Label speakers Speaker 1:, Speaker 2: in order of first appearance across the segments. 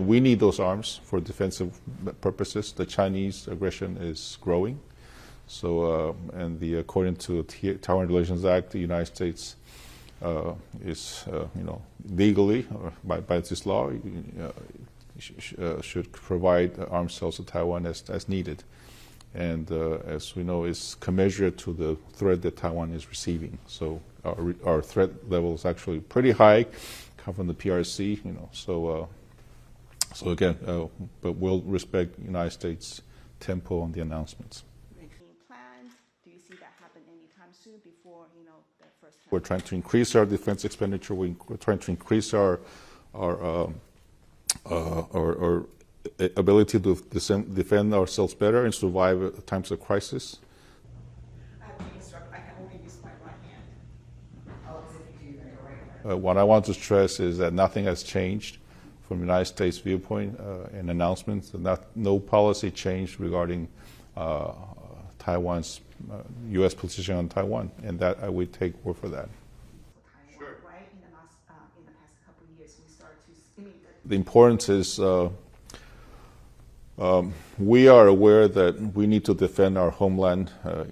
Speaker 1: again, we need those arms for defensive purposes. The Chinese aggression is growing. So, according to the Taiwan Relations Act, the United States is, legally, or by this law, should provide arms sales to Taiwan as needed. And as we know, it's commensurate to the threat that Taiwan is receiving. So our threat level is actually pretty high, come from the PRC. So again, but we'll respect United States tempo on the announcements.
Speaker 2: Planned? Do you see that happen anytime soon before the first time?
Speaker 1: We're trying to increase our defense expenditure. We're trying to increase our ability to defend ourselves better and survive at times of crisis.
Speaker 2: I can only use my right hand.
Speaker 1: What I want to stress is that nothing has changed from the United States viewpoint and announcements. No policy changed regarding Taiwan's U.S. position on Taiwan, and that I would take word for that.
Speaker 2: Sure. Right? In the past couple of years, we started to stimulate.
Speaker 1: The importance is we are aware that we need to defend our homeland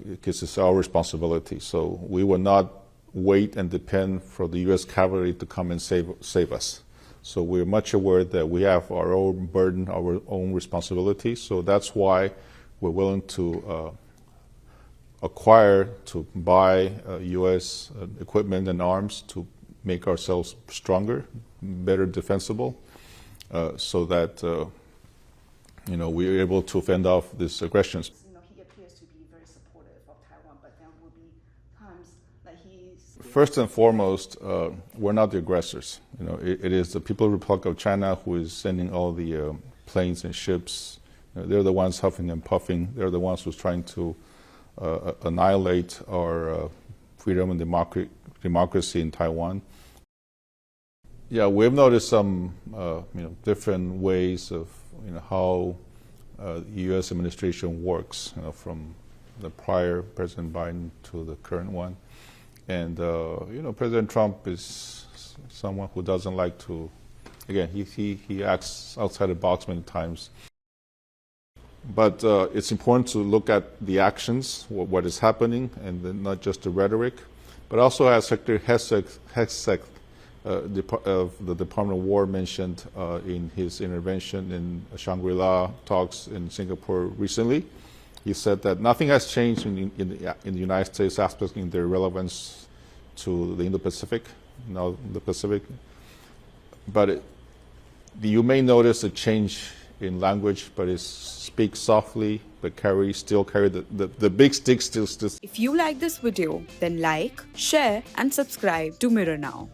Speaker 1: because it's our responsibility. So we will not wait and depend for the U.S. cavalry to come and save us. So we're much aware that we have our own burden, our own responsibility. So that's why we're willing to buy U.S. equipment and arms to make ourselves stronger, better defensible, so that we're able to fend off these aggressions.
Speaker 2: He appears to be very supportive of Taiwan, but there will be times that he's...
Speaker 1: First and foremost, we're not the aggressors. It is the People's Republic of China who is sending all the planes and ships. They're the ones huffing and puffing. They're the ones who's trying to annihilate our freedom and democracy in Taiwan. Yeah, we've noticed some different ways of how the U.S. administration works, from the prior President Biden to the current one. And, President Trump is someone who doesn't like to, again, he acts outside the box many times. But it's important to look at the actions, what is happening, and then not just the rhetoric. But also, as Secretary Hexek of the Department of War mentioned in his intervention in Shangri-La talks in Singapore recently, he said that nothing has changed in the United States aspect in their relevance to the Indo-Pacific, the Pacific. But you may notice a change in language, but it speaks softly, but still carry the big stick still.
Speaker 3: If you like this video, then like, share and subscribe to Mirror Now.